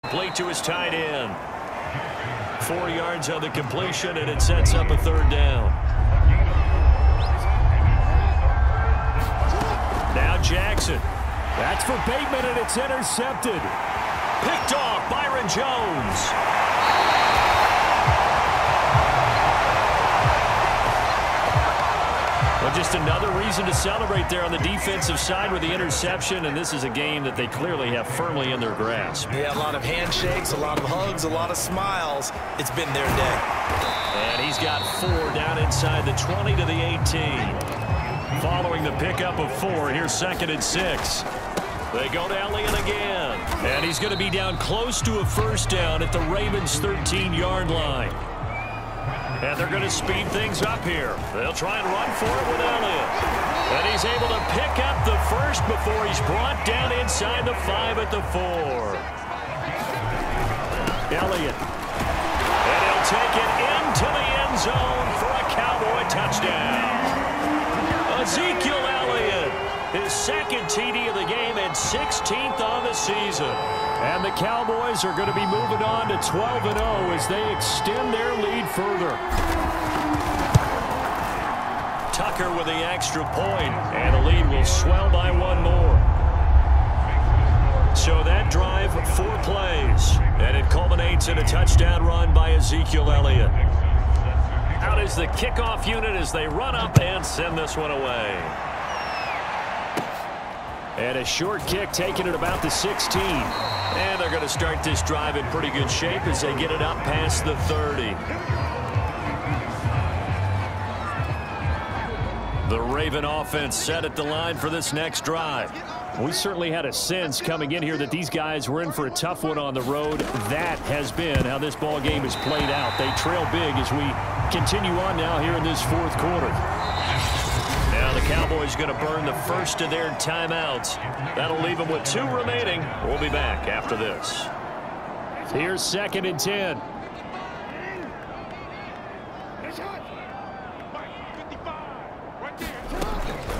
Complete to his tight end. 4 yards on the completion, and it sets up a third down. Now Jackson. That's for Bateman, and it's intercepted. Picked off Byron Jones. Well, just another reason to celebrate there on the defensive side with the interception, and this is a game that they clearly have firmly in their grasp. Yeah, a lot of handshakes, a lot of hugs, a lot of smiles. It's been their day. And he's got 4 down inside the 20 to the 18. Following the pickup of 4, here's 2nd and 6. They go to Elliott again. And he's going to be down close to a first down at the Ravens' 13-yard line. And they're going to speed things up here. They'll try and run for it with Elliott. And he's able to pick up the first before he's brought down inside the 5 at the 4. Elliott. And he'll take it into the end zone for a Cowboy touchdown. Ezekiel Elliott, his 2nd TD of the game and 16th on the season. And the Cowboys are going to be moving on to 12-0 as they extend their lead further. Tucker with the extra point, and the lead will swell by 1 more. So that drive, 4 plays, and it culminates in a touchdown run by Ezekiel Elliott. Out is the kickoff unit as they run up and send this one away. And a short kick taken at about the 16. And they're going to start this drive in pretty good shape as they get it up past the 30. The Raven offense set at the line for this next drive. We certainly had a sense coming in here that these guys were in for a tough one on the road. That has been how this ball game has played out. They trail big as we continue on now here in this 4th quarter. Now the Cowboys going to burn the first of their timeouts. That'll leave them with 2 remaining. We'll be back after this. Here's 2nd and 10.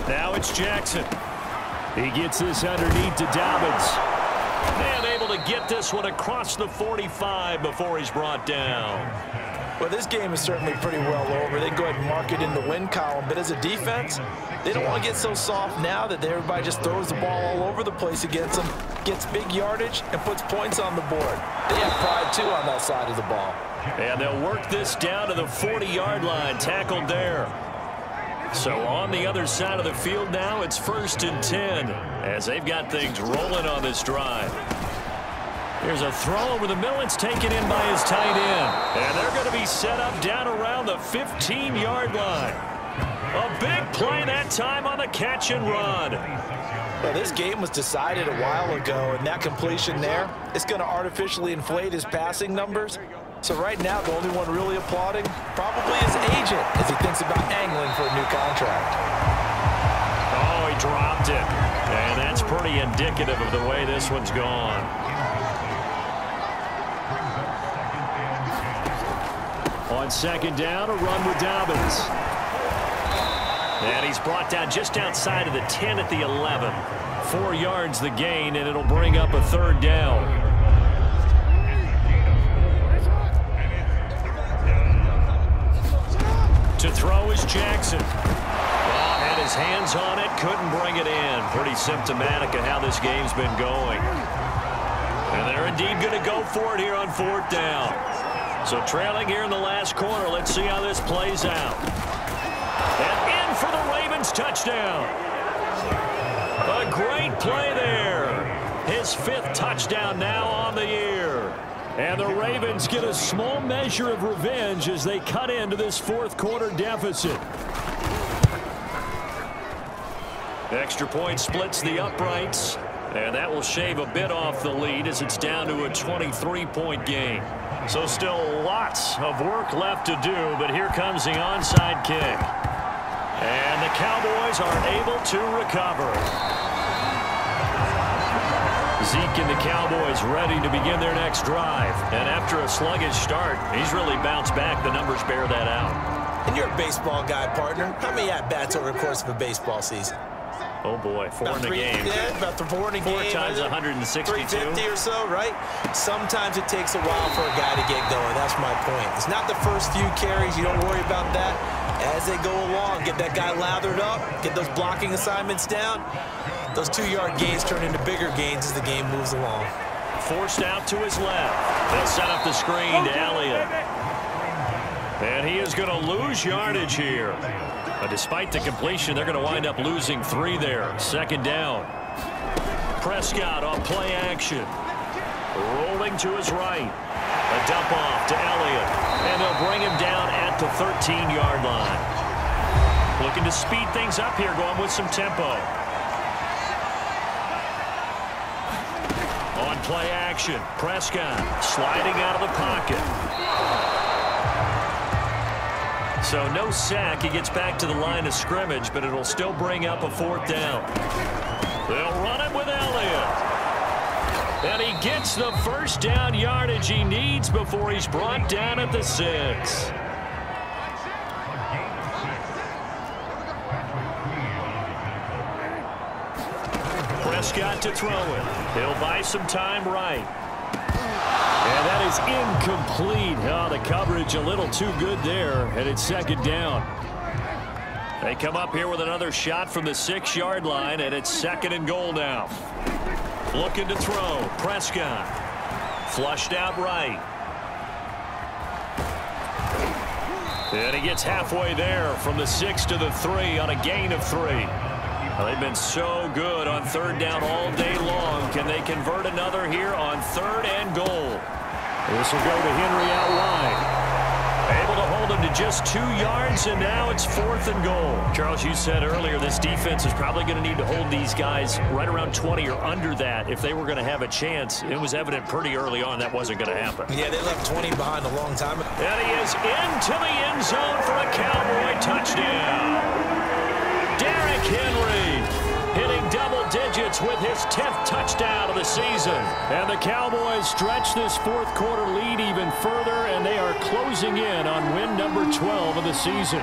Now it's Jackson. He gets this underneath to Dobbins. And able to get this one across the 45 before he's brought down. Well, this game is certainly pretty well over. They go ahead and mark it in the win column. But as a defense, they don't want to get so soft now that everybody just throws the ball all over the place against them, gets big yardage, and puts points on the board. They have pride, too, on that side of the ball. And they'll work this down to the 40-yard line, tackled there. So on the other side of the field now, it's 1st and 10 as they've got things rolling on this drive. Here's a throw over the middle. It's taken in by his tight end. And they're going to be set up down around the 15-yard line. A big play that time on the catch and run. Well, this game was decided a while ago, and that completion there, it's going to artificially inflate his passing numbers. So right now, the only one really applauding probably his agent as he thinks about angling for a new contract. Oh, he dropped it. And that's pretty indicative of the way this one's gone. On 2nd down, a run with Dobbins. And he's brought down just outside of the 10 at the 11. 4 yards the gain, and it'll bring up a 3rd down. To throw is Jackson. Well, had his hands on it, couldn't bring it in. Pretty symptomatic of how this game's been going. And they're indeed going to go for it here on 4th down. So trailing here in the last quarter, let's see how this plays out. And in for the Ravens touchdown. A great play there. His 5th touchdown now on the year. And the Ravens get a small measure of revenge as they cut into this 4th quarter deficit. Extra point splits the uprights, and that will shave a bit off the lead as it's down to a 23-point game. So still lots of work left to do, but here comes the onside kick. And the Cowboys are able to recover. Zeke and the Cowboys ready to begin their next drive. And after a sluggish start, he's really bounced back. The numbers bear that out. And you're a baseball guy, partner. How many at-bats over the course of a baseball season? Oh, boy, four in the game. Yeah, about 4 in a game. 4 times 162. 350 or so, right? Sometimes it takes a while for a guy to get going. That's my point. It's not the first few carries. You don't worry about that. As they go along, get that guy lathered up, get those blocking assignments down. Those 2-yard gains turn into bigger gains as the game moves along. Forced out to his left. They'll set up the screen to Elliott. And he is going to lose yardage here. But despite the completion, they're going to wind up losing 3 there. 2nd down. Prescott on play action. Rolling to his right. A dump off to Elliott. And they'll bring him down at the 13-yard line. Looking to speed things up here, going with some tempo. On play action, Prescott sliding out of the pocket. So no sack. He gets back to the line of scrimmage, but it'll still bring up a 4th down. They'll run it with Elliott. And he gets the 1st down yardage he needs before he's brought down at the 6. Prescott to throw it. He'll buy some time right. And that is incomplete. Oh, the coverage a little too good there, and it's 2nd down. They come up here with another shot from the 6-yard line, and it's 2nd and goal now. Looking to throw. Prescott. Flushed out right. And he gets halfway there from the 6 to the 3 on a gain of 3. Well, they've been so good on 3rd down all day long. Can they convert another here on 3rd and goal? This will go to Henry out wide. Able to hold him to just 2 yards, and now it's 4th and goal. Charles, you said earlier this defense is probably going to need to hold these guys right around 20 or under that if they were going to have a chance. It was evident pretty early on that wasn't going to happen. Yeah, they left 20 behind a long time ago. And he is into the end zone for a Cowboy touchdown. Derrick Henry hitting double digits with his 10th touchdown of the season. And the Cowboys stretch this 4th quarter lead even further, and they are closing in on win number 12 of the season.